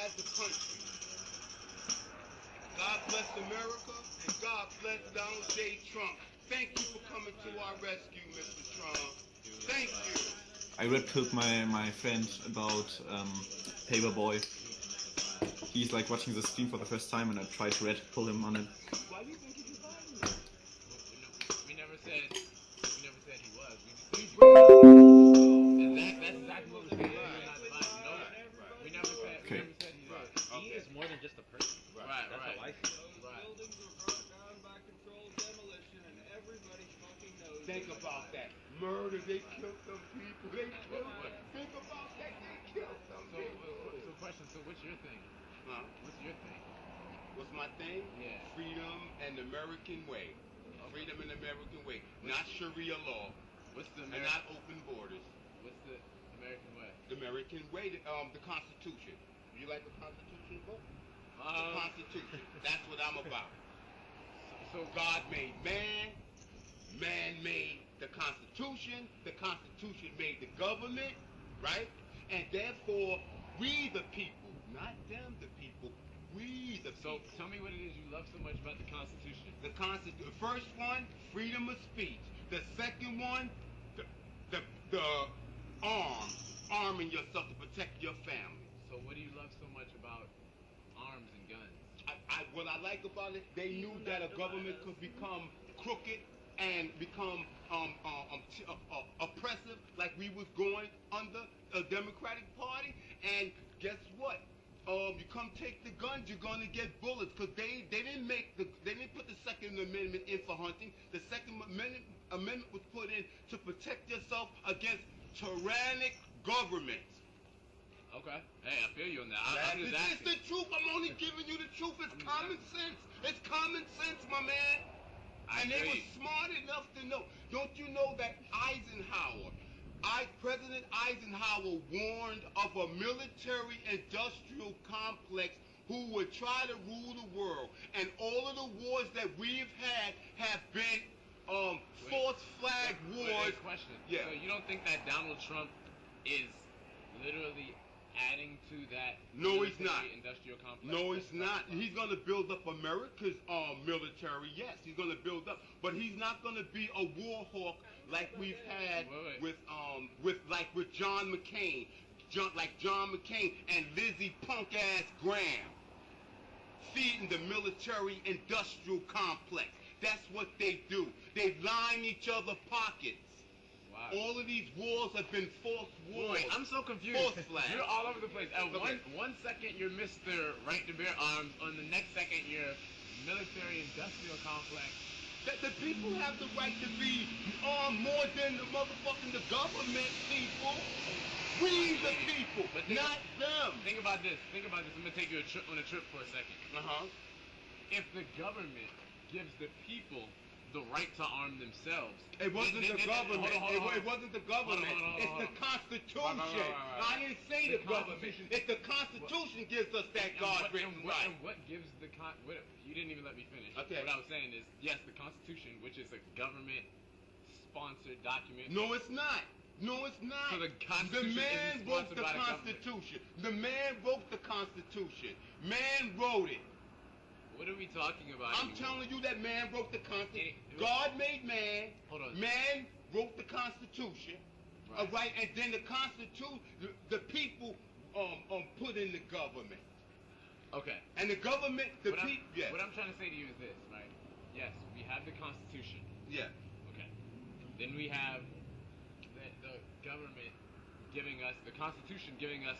as a country. God bless America, and God bless Donald J. Trump. Thank you for coming to our rescue, Mr. Trump. Thank you. I red-pilled my friend about Paperboy. He's like watching the stream for the first time, and I tried to red-pill him on it. Why do you think he's inviting me? We never said he was. We just that's exactly what we said. We never said he was. He is more than just a person. Right. That's how I see it. Buildings are brought down by controlled demolition, and everybody fucking knows. Think about that. Murder, they killed some people. Think about that, they killed some people. So question, so what's your thing? Huh? What's your thing? What's my thing? Yeah. Freedom and the American way. Freedom and the American way. Not Sharia law. What's the And not open borders. What's the American way? The American way, the Constitution. You like the Constitution book? The Constitution. That's what I'm about. So God made man. Man made the Constitution. The Constitution made the government, right? And therefore, we the people, not them the people, we the people. So tell me what it is you love so much about the Constitution. The first one, freedom of speech. The second one, the arming yourself to protect your family. So what do you love so much about arms and guns? What I like about it, they knew that a government could become crooked and become oppressive, like we was going under a Democratic Party. And guess what? You come take the guns, you're gonna get bullets, because they didn't put the Second Amendment in for hunting. The Second Amendment was put in to protect yourself against tyrannic governments. Okay. Hey, I feel you on that. It's the truth. I'm only giving you the truth. It's common sense. It's common sense, my man. And they were smart enough to know. Don't you know that President Eisenhower warned of a military-industrial complex who would try to rule the world, and all of the wars that we've had have been false flag wars. Question. Yeah. So you don't think that Donald Trump is literally adding to that No, he's not. industrial complex? No, he's not. He's going to build up America's military. Yes, he's going to build up, but he's not going to be a war hawk like we've had with John McCain, John McCain and Lizzie punk ass Graham, feeding the military industrial complex. That's what they do. They line each other pockets. Wow. All of these wars have been false wars. Wait, I'm so confused. False flags. You're all over the place. At Okay. one second you're Mr. Right to Bear Arms. On the next second you're military-industrial complex. The people have the right to be armed more than the government people. We the people, not them. Think about this. I'm gonna take you on a trip for a second. If the government gives the people the right to arm themselves, it wasn't the government. It wasn't the government. It's the Constitution. I didn't say the government. It's the Constitution gives us that God-written right. And what gives the you didn't even let me finish. Okay. What I was saying is, yes, the Constitution, which is a government-sponsored document. No, it's not. No, it's not. So the Constitution man wrote the Constitution. The man wrote the Constitution. Man wrote it. What are we talking about? I'm telling you that man wrote the Constitution. God made man. Hold on. Man wrote the Constitution. Right. All right, and then the Constitution, the people put in the government. Okay. And the government, What I'm trying to say to you is this, right? Yes, we have the Constitution. Yeah. Okay. Then we have the government giving us, the Constitution giving us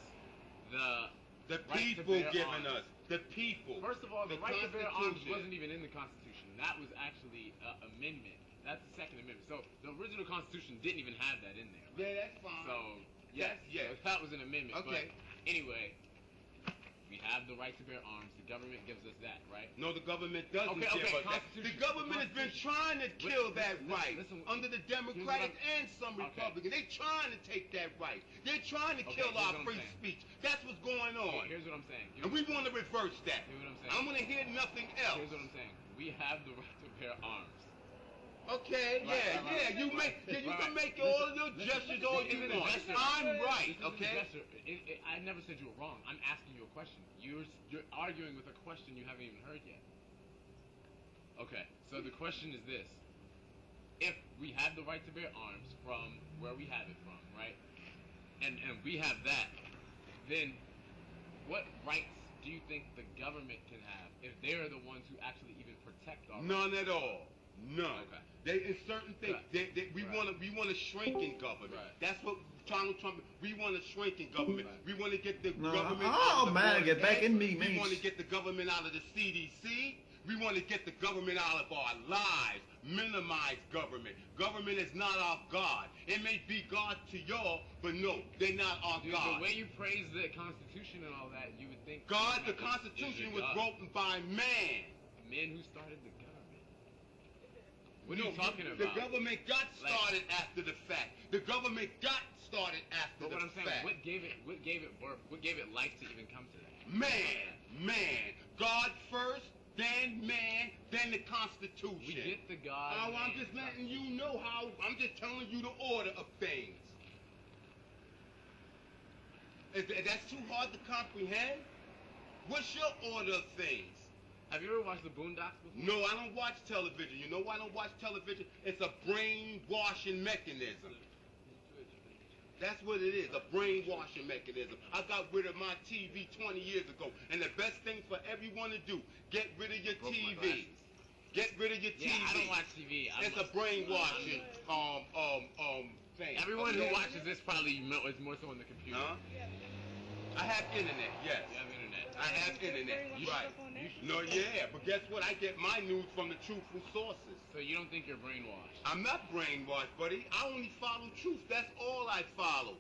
The right people to bear giving arms. us. The people. First of all, the right to bear arms wasn't even in the Constitution. That was actually an amendment. That's the Second Amendment. So the original Constitution didn't even have that in there. Yeah, that's fine. So yes, yeah. so that was an amendment. Okay. But anyway, we have the right to bear arms. The government gives us that, right? No, the government doesn't Okay, give us that. Constitution. The government has been trying to kill that right listen, under the Democratic and some Republicans. They're trying to take that right. They're trying to kill our free speech. That's what's going on. Here's what I'm saying. And we want to reverse that. Here's what I'm saying. I'm going to hear nothing else. Here's what I'm saying. We have the right to bear arms. Okay, Right. you can make all of your gestures all you Isn't a want. gesture. I'm right, This is a okay? gesture. I never said you were wrong. I'm asking you a question. You're arguing with a question you haven't even heard yet. Okay, so the question is this: if we have the right to bear arms from where we have it from, right? And we have that, then what rights do you think the government can have if they're the ones who actually even protect our rights? None at all. None. Okay. In certain things, Right. we want to shrink in government. Right. That's what Donald Trump. We want to shrink in government. Right. We want to get the No. government. Oh, out of the man, board get back head. in me, We mate. want to get the government out of the CDC. We want to get the government out of our lives. Minimize government. Government is not our God. It may be God to y'all, but no, they're not our Dude, God. the way you praise the Constitution and all that, you would think God, the is Constitution your was God. written by man. The men who started the government. What are No, you talking about? The government got started after the fact. The government got started after But the what I'm saying, fact. what gave it birth? What gave it life to even come to that? Man. God first, then man, then the Constitution. We get the God. Oh, I'm man. just letting you know how. I'm just telling you the order of things. That's too hard to comprehend. What's your order of things? Have you ever watched the Boondocks before? No, I don't watch television. You know why I don't watch television? It's a brainwashing mechanism. That's what it is, a brainwashing mechanism. I got rid of my TV 20 years ago, and the best thing for everyone to do, get rid of your Broke my TV. glasses. Get rid of your TV. Yeah, I don't watch TV. It's a brainwashing thing. Everyone okay? who watches this probably is more so on the computer. Huh? I have internet, yes. You have internet. I have internet, You right. should- No, yeah, but guess what? I get my news from the truthful sources. So you don't think you're brainwashed? I'm not brainwashed, buddy. I only follow truth. That's all I follow.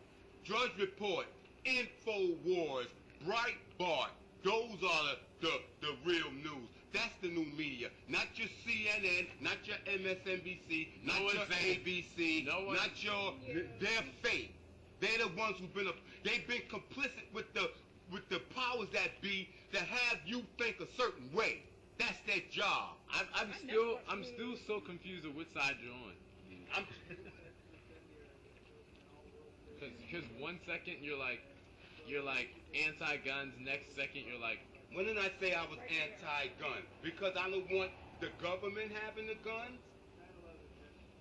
Drudge Report, InfoWars, Breitbart. Those are the real news. That's the new media. Not your CNN, not your MSNBC, not one's your saying- ABC, no one- not your. They're fake. They're the ones they've been complicit with the powers that be to have you think a certain way. That's their job. I'm still so confused of which side you're on. I'm, Because one second you're like anti-guns, next second you're like, when did I say I was anti-gun? Because I don't want the government having the guns.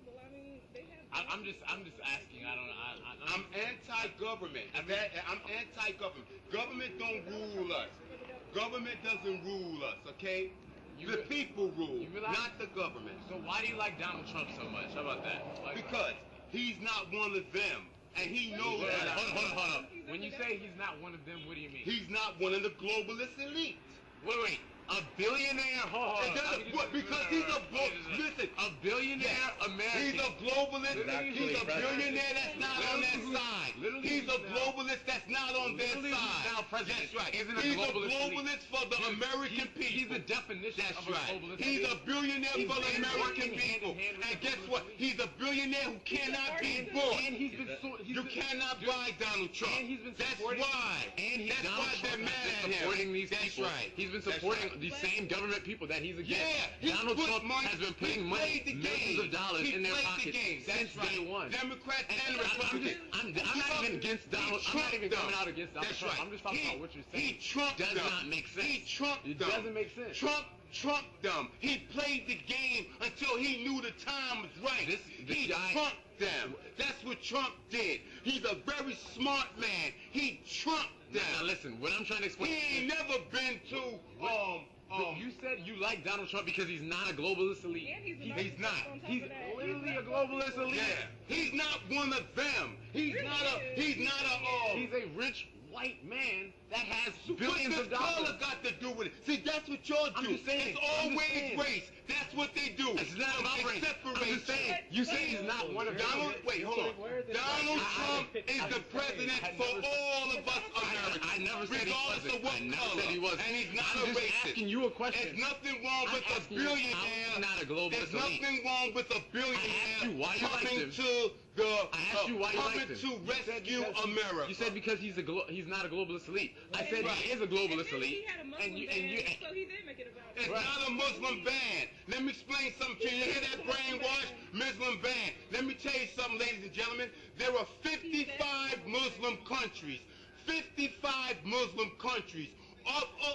Well, I mean, they have. I'm just asking. I'm anti-government. I'm anti-government. Government don't rule us. Government doesn't rule us, okay? The people rule, you realize- not the government. So why do you like Donald Trump so much? How about that? Like, Because he's not one of them, and he knows Hold that. on. When you say he's not one of them, what do you mean? He's not one of the globalist elite. Wait. A billionaire? Hold on. And that's because he's a listen. A billionaire American. He's a globalist. Exactly, He's a president. billionaire that's not on that side. Literally He's a who's now- globalist that's not on their Literally who's side. now president That's right. isn't a He's a globalist elite. globalist for the American people. He's the definition That's of a right. globalist He's elite. a billionaire He's for the been American working hand in people. hand with And the guess globalist what? elite. He's a billionaire who cannot be bought. And he's been You cannot buy Donald Trump. And he's been That's supporting. why. And he's That's Donald why they're Trump mad has at been him. supporting these That's people. right. He's been That's supporting right. these same government people that he's against. Yeah, he Donald put Trump money, has been he putting money, played the millions game. of dollars He in their played the pockets game. since That's right. day one. Democrats and I'm Republicans. not even against Donald. I'm not even coming out against Donald That's Trump. right. I'm just talking about what you're saying. He trumped does them. not make sense. He trumped It them. doesn't make sense. Trump trumped them. He played the game until he knew the time was right. This he guy- trumped them. That's what Trump did. He's a very smart man. He trumped them. Now listen, what I'm trying to explain. He ain't never been to You said you like Donald Trump because he's not a globalist elite. And he's He's not. He's literally a globalist elite. yeah. He's not one of them. He's not a He's a rich white man that has What billions does of dollars. color got to do with it? See, that's what y'all I'm do. just saying. It's I'm just always saying. race. That's what they do. It's not about race. Except for I'm just saying. You say he's not one of them. Hold on. Donald Trump is the president I for never said- all of us Americans. I never said he regardless wasn't. of what I never color. said he wasn't. And he's not I'm a just racist. asking you a question. There's nothing wrong I'm with a asking you how he's billionaire. not a globalist There's elite. nothing wrong with a I asked billionaire you why you liked coming him. to the I asked you why you coming liked him. to You said rescue because he- America. You said because he's not a globalist elite. I said he is a globalist elite. He had a Muslim And you band, so he did make it about It's Right. not a Muslim ban. Let me me explain something to you. You hear that brainwash? Muslim ban. Let me tell you something, ladies and gentlemen. There are 55 Muslim countries. 55 Muslim countries.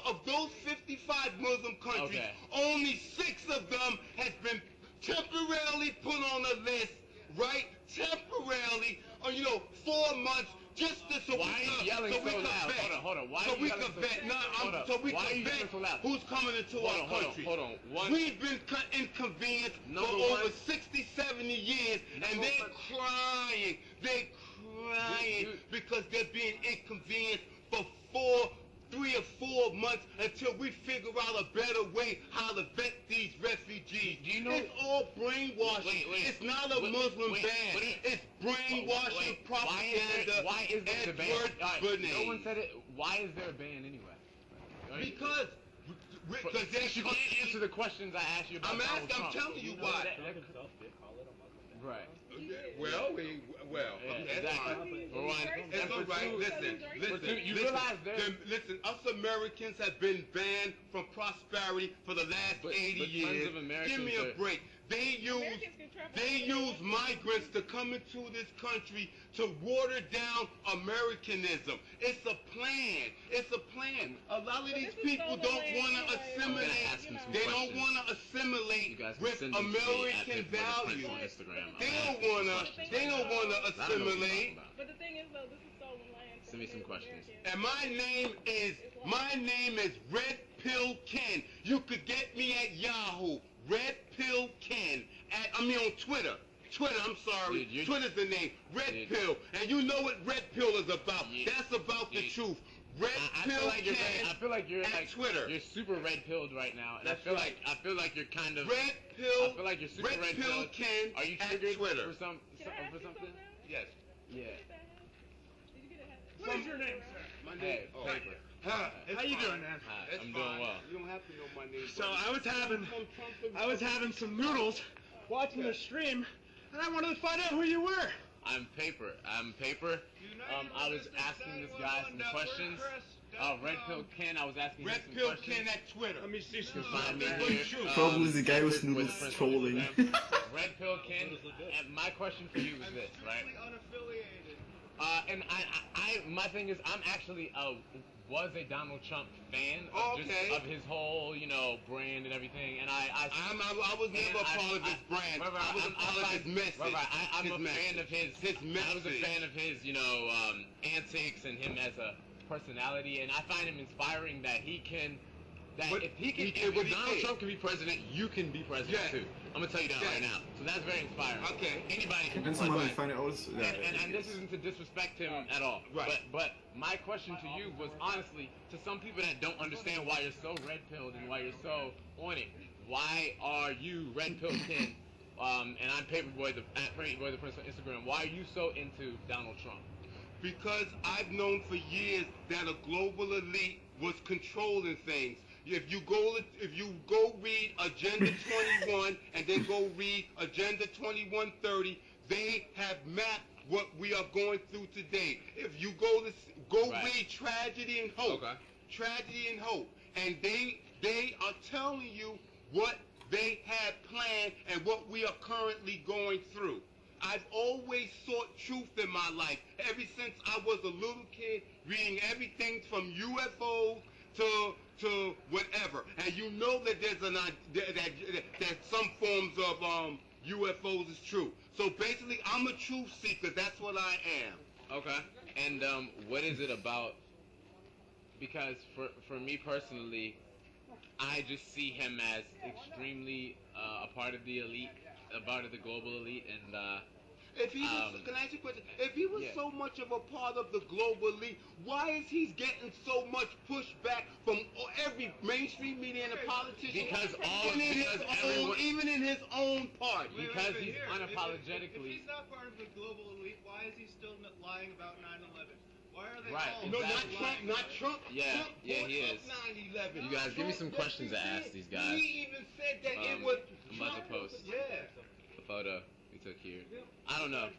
Of those 55 Muslim countries, only 6 of them has been temporarily put on a list, right? Temporarily, 4 months, just to so Why are you yelling so loud? Hold on. Why are you yelling so loud? So we can vet who's coming into our country. Hold on. We've been inconvenienced for over 60, 70 years, and they're crying. They're crying because they're being inconvenienced for 3 or 4 months until we figure out a better way how to vet these refugees. Do you know it's all brainwashing. It's not a Muslim ban. It's brainwashing propaganda. Why is there a ban? No one said it. Why is there a ban anyway? Because you can't answer the questions I asked you about Donald Trump. I'm telling you why. Right. Well, that's fine. For one, it's all right. Listen. Us Americans have been banned from prosperity for the last 80 years. Give me a break. They use migrants to come into this country to water down Americanism. It's a plan. A lot of these people don't want to assimilate. They don't want to assimilate with American values. They don't want to assimilate. But the thing is, though, this is stolen land. Send me some questions. And my name is RedpillKen. You could get me at Yahoo. RedpillKen. On Twitter. I'm sorry. Twitter's the name. Red Pill. And you know what Red Pill is about. That's about the truth. I feel like you're at Twitter. You're super red pilled right now, and I feel like you're kind of Red Pill. I feel like you're super red pilled. Are you triggered for something? Yes. Yeah. Did you get a What is your name, sir? My name. Hey, Paper. How you doing, man? I'm doing well. You don't have to know my name. So I was having some noodles, watching the stream, and I wanted to find out who you were. I'm Paper. I was asking this guy some questions. RedpillKen, I was asking him some questions. RedpillKen at Twitter. Let me see some. You can find me here. Probably the guy with noodles trolling. RedpillKen, and my question for you is this, right? Unaffiliated. And my thing is, I'm actually was a Donald Trump fan of his whole, brand and everything, and I was never a part of his brand. I was a part of his message. I'm a fan of his message. I was a fan of his, antics and him as a personality, and I find him inspiring that he can. If Donald Trump can be president, you can be president too. I'm gonna tell you that right now. So that's very inspiring. Okay. Anybody can be Depends on how president. they find it out. And this isn't to disrespect him at all. Right. But my question to you was honestly, to some people that don't understand why you're so red-pilled and why you're so on it, why are you RedpillKen? And I'm Paperboy, the person on Instagram. Why are you so into Donald Trump? Because I've known for years that a global elite was controlling things. If you go read Agenda 21 and then go read Agenda 2130, they have mapped what we are going through today. If you read Tragedy and Hope, and they are telling you what they had planned and what we are currently going through. I've always sought truth in my life ever since I was a little kid, reading everything from UFOs to whatever, and you know that that some forms of UFOs is true. So basically, I'm a truth seeker. That's what I am. Okay. And what is it about? Because for me personally, I just see him as extremely a part of the elite, a part of the global elite, and. If he was, can I ask you a question? If he was so much of a part of the global elite, why is he getting so much pushback from every mainstream media and the politicians? Even in his own party. Because he's unapologetically. If he's not part of the global elite, why is he still lying about 9/11? Why are they Right. No, not Trump. Yeah, he is. 9/11. You guys, give me some questions to ask these guys. He even said that it was. I'm about to post a photo we took here. I don't know.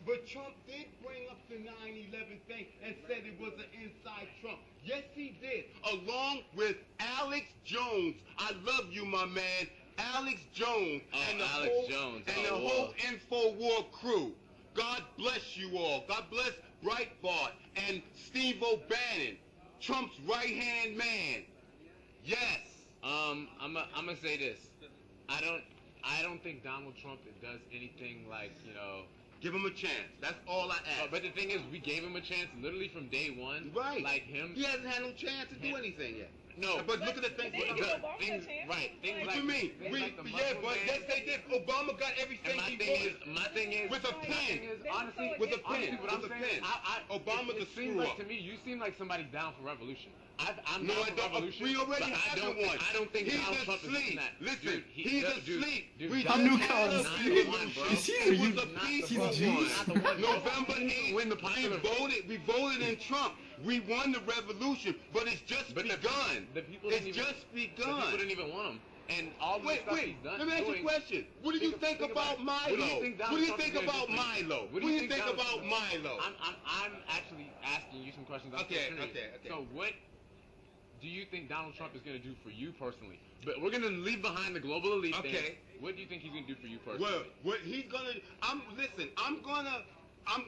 But Trump did bring up the 9/11 thing and said it was an inside Trump. Yes, he did. Along with Alex Jones. I love you, my man. Alex Jones and the Alex whole Jones. and the whole InfoWar crew. God bless you all. God bless Breitbart and Steve O'Bannon, Trump's right-hand man. Yes. I'm gonna say this. I don't think Donald Trump does anything like, you know. Give him a chance. That's all I ask. But the thing is, we gave him a chance literally from day one. Right. Like him. He hasn't had no chance to do anything yet. No. But look at the things. They didn't give Obama a chance. Right. Things What like, you mean? things like the Yeah, Muslim but ban. yes, they did. Obama got everything And he my thing is, with a pen. honestly, With a honestly, pen. what I'm With a saying, pen. Obama's a it seems screw like up. to me, you seem like somebody down for revolution. I'm No, down I for don't. revolution. We already but have I don't think he's Donald Trump is asleep. doing that. Listen, Dude, he's dude, asleep. dude, We Donald just Hanukkah had on a sleep. revolution. You see, It was you- a peaceful he's one. Jews. November 8th, win the popular we voted in Trump. We won the revolution, but it's just But begun. the people It's didn't even, just the people begun. didn't even want him. And all the Wait, stuff wait. he's done. Let me ask you a doing- question. What do you think about Milo? What do you think What do you Donald think Trump is about gonna do? Milo? What What do you think Donald about Trump- Milo? I'm actually asking you some questions. I'm Okay, still curious. okay. So what do you think Donald Trump is going to do for you personally? But we're going to leave behind the global elite thing. Okay. What do you think he's going to do for you personally? Well, what he's gonna, I'm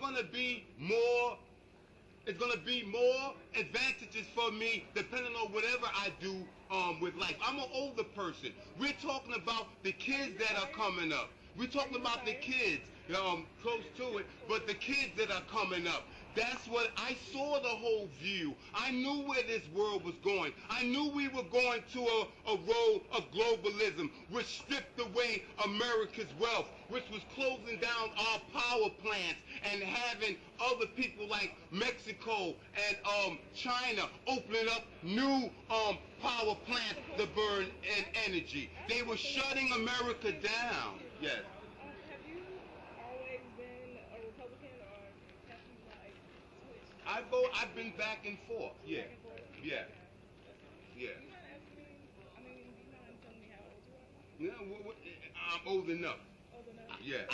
gonna be more. It's gonna be more advantages for me depending on whatever I do with life. I'm an older person. We're talking about the kids that are coming up. We're talking about the kids close to it, but the kids that are coming up. That's what I saw, the whole view. I knew where this world was going. I knew we were going to a road of globalism, which stripped away America's wealth, which was closing down our power plants and having other people like Mexico and China opening up new power plants to burn energy. They were shutting America down. Yes. Have you always been a Republican, or have you switched? I've been back and forth. Yeah. Back and forth? Yeah. Okay. Yeah. Do you mind asking me? I mean, do you mind telling me how old you are? Yeah, I'm old enough. Old enough? Yeah.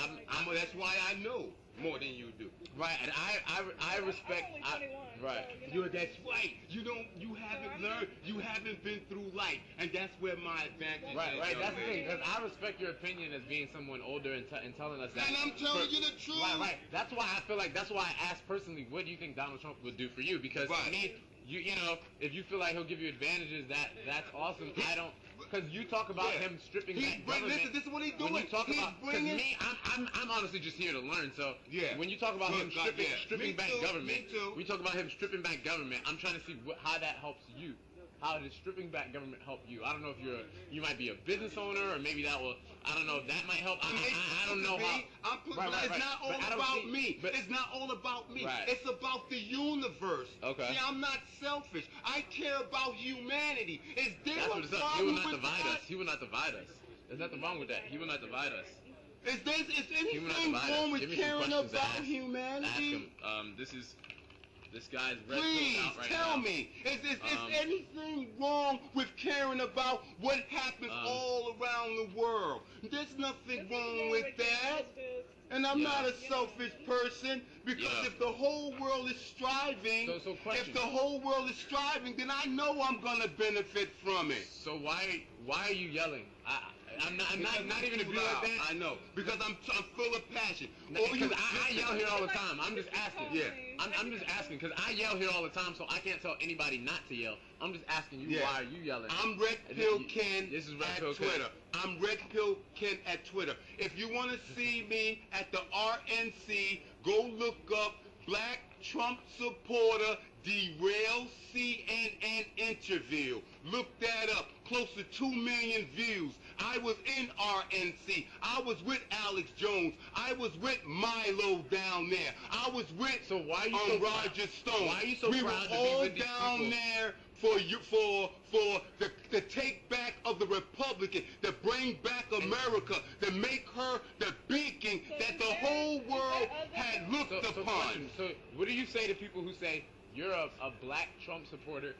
That's why I know more than you do. Right, and I respect. I'm only 21. Right. So, you know, That's right. You haven't learned. You haven't been through life, and that's where my advantage Right, is. right. young That's the thing, man. because I respect your opinion as being someone older and telling us that. And I'm telling you the truth. Right, right. That's why I feel like that's why I asked personally, what do you think Donald Trump would do for you? Because to Right. me, you know, if you feel like he'll give you advantages, that's awesome. I don't, because you talk about Yeah. him stripping He's back bringing. government. Listen, this is what he's doing. When you talk He's about, because bringing. me, I'm honestly just here to learn. So Yeah. when you talk about Good him God, yeah. stripping Me back too, government, me too. we talk about him stripping back government. I'm trying to see how that helps you. How does stripping back government help you? I don't know if you might be a business owner, or maybe that will. I don't know if that might help. I don't know how. It's not all But I don't about see- me. but- It's not all about me. Right. It's about the universe. Okay. See, I'm not selfish. I care about humanity. Is there That's a what it's up. He will problem not with divide that? us. He will not divide us. There's nothing wrong with that. He will not divide us. Is He will not anything divide wrong us. with Give me some caring questions to about ask. humanity? Ask him. This guy's red Please pill out right tell now. me, is Um, anything wrong with caring about what happens all around the world? There's nothing wrong with that. And I'm Yeah. not a selfish person, because Yeah. if the whole world is striving, So question. if the whole world is striving, then I know I'm gonna benefit from it. So why are you yelling? I'm not even to Too be like loud. that. I know, because I'm full of passion. Because I yell here all the time. I'm just asking. Yeah. I'm just asking because I yell here all the time, so I can't tell anybody not to yell. I'm just asking you, Yeah. why are you yelling? I'm RedpillKen This is at RedpillKen. Twitter. I'm RedpillKen at Twitter. If you want to see me at the RNC, go look up Black Trump supporter derail CNN interview. Look that up. Close to 2 million views. I was in RNC. I was with Alex Jones. I was with Milo down there. I was with So why are you so proud? Roger Stone. Why are you so we proud to were be all with these down people? there for the take back of the Republican, to bring back America, to make her the beacon that the whole world had looked So, upon. question. So what do you say to people who say you're a black Trump supporter?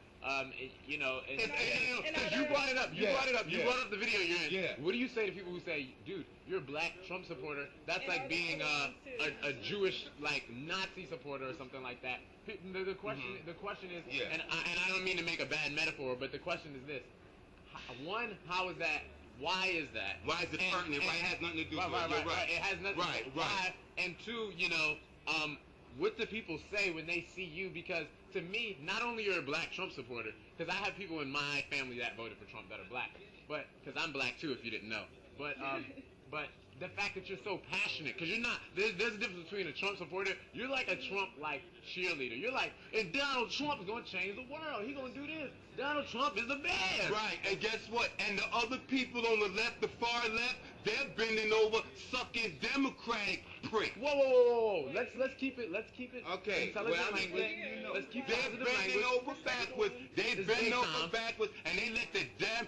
You know, and you brought it up. You Yeah, brought it up. You yeah. brought up the video you're in. Yeah. What do you say to people who say, dude, you're a black Trump supporter? That's like being a Jewish like Nazi supporter or something like that. The question is, Yeah. and I don't mean to make a bad metaphor, but the question is this: one, how is that Why is that? Why is it pertinent? Why it has nothing to do with it? You're right. It has nothing to do with why. And two, what do people say when they see you? Because to me, not only you're a black Trump supporter, because I have people in my family that voted for Trump that are black, but because I'm black too, if you didn't know. But the fact that you're so passionate, because you're not, there's a difference between a Trump supporter. You're like a Trump cheerleader. You're like, and Donald Trump is gonna change the world. He's gonna do this. Donald Trump is the best. Right, and guess what? And the other people on the left, the far left, they're bending over, sucking Democratic prick. Whoa. Let's keep it. Okay. Intelligent language. Let's keep it. They're bending over backwards. They bend over backwards, and they let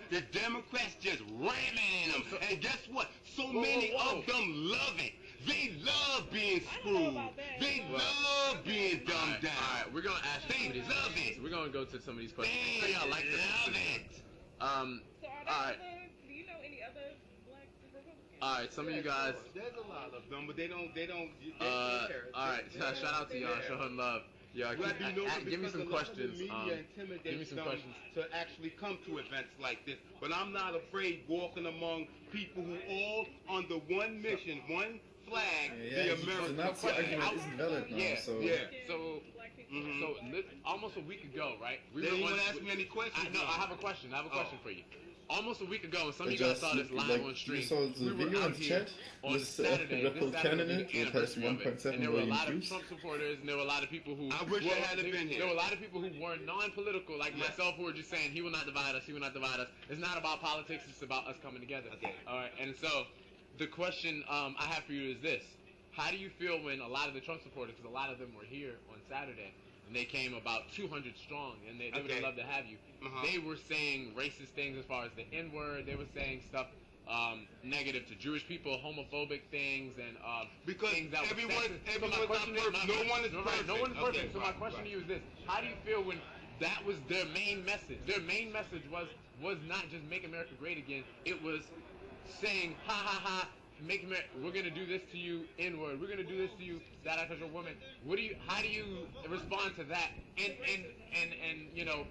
the Democrats just ram in them. And guess what? So many of them love it. They love being screwed. They love being dumbed down. All right, we're gonna ask some of these. Love it. We're gonna go to some of these questions. They Y'all like love it. So are there do you know any other black Republicans? All right, some of you guys. There's a lot of them, but they don't. All right, shout out to y'all. Show her love. Yeah, give me some questions. Give me some questions to actually come to events like this. But I'm not afraid walking among people who all under one mission, one flag, the American. The Nazi argument isn't valid now. So almost a week ago, right? They didn't want to ask me any questions. I have a question. For you. Almost a week ago, and some of you guys saw this live on stream. You saw the video in chat on with Saturday, RedpillKen in it. It has 1.7 and there were a million lot of views. Trump supporters, and there were a lot of people who. I wish I had been here. There were a lot of people who were non-political, like myself, who were just saying, "He will not divide us. He will not divide us." It's not about politics. It's about us coming together. Okay. All right. And so, the question I have for you is this: how do you feel when a lot of the Trump supporters, because a lot of them were here on Saturday, and they came about 200 strong, and they would love to have you. They were saying racist things as far as the N-word. They were saying stuff negative to Jewish people, homophobic things, and because things that everyone's were not perfect. No one is perfect. No one's perfect. Okay, so my question to you is this: how do you feel when that was their main message? Their main message was not just make America great again. It was saying, ha ha ha. Make America, we're gonna do this to you, N-word. We're gonna do this to you, that as a woman. How do you respond to that? And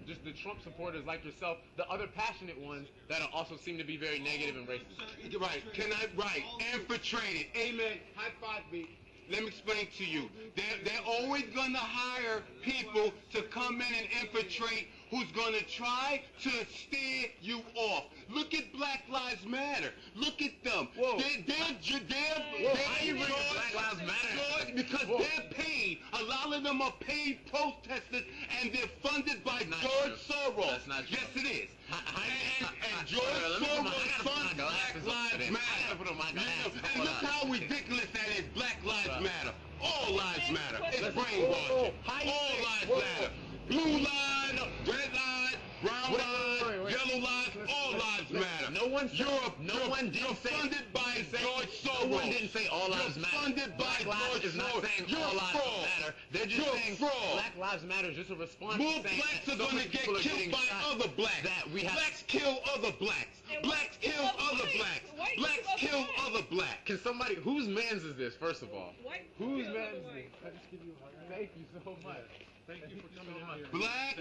just the Trump supporters like yourself, the other passionate ones that also seem to be very negative and racist. Right? Infiltrated. Amen. High five me. Let me explain to you. They're always gonna hire people to come in and infiltrate who's gonna try to steer you off. Look at Black Lives Matter. Look at them. Whoa. How you bring Black Lives Matter? Because they're paid. A lot of them are paid protesters, and they're funded by George Soros. That's not true. Yes, it is. And George Soros funds Black Lives Matter. And look how ridiculous that is. Black Lives Matter. All lives matter. It's brainwashing. All lives matter. Blue line, red line, brown line, yellow line, all lives matter. No one didn't You're say funded by George Soros. No one didn't say all lives matter. Funded by Black Lives is not saying all lives matter. They're just saying Black Lives Matter is just a response. More blacks are going to get killed by other blacks. Blacks kill other blacks. Blacks kill other blacks. Blacks kill other blacks. Can somebody, whose man's is this, first of all? Whose man's is this? I just give you a hug. Thank you so much. Thank you for coming in here. Blacks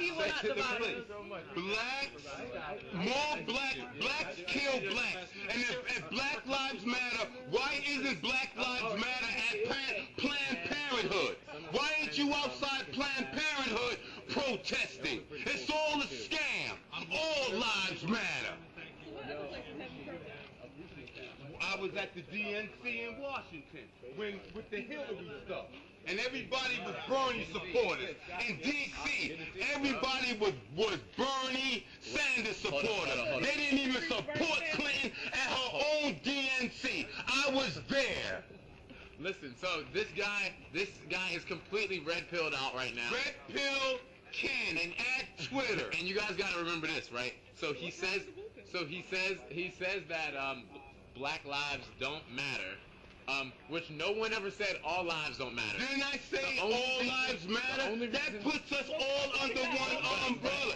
kill blacks. And if Black Lives Matter, why isn't Black Lives Matter at Planned Parenthood? Why ain't you outside Planned Parenthood protesting? It's all a scam. All lives matter. I was at the DNC in Washington with the Hillary stuff. And everybody was Bernie supporters. In D.C., everybody was Bernie Sanders supporters. They didn't even support Clinton at her own DNC. I was there. Listen, so this guy is completely red-pilled out right now. RedpillKen and at Twitter. And you guys got to remember this, right? So he says that Black lives don't matter. Which no one ever said all lives don't matter. Didn't I say all lives matter? That puts us all under one umbrella.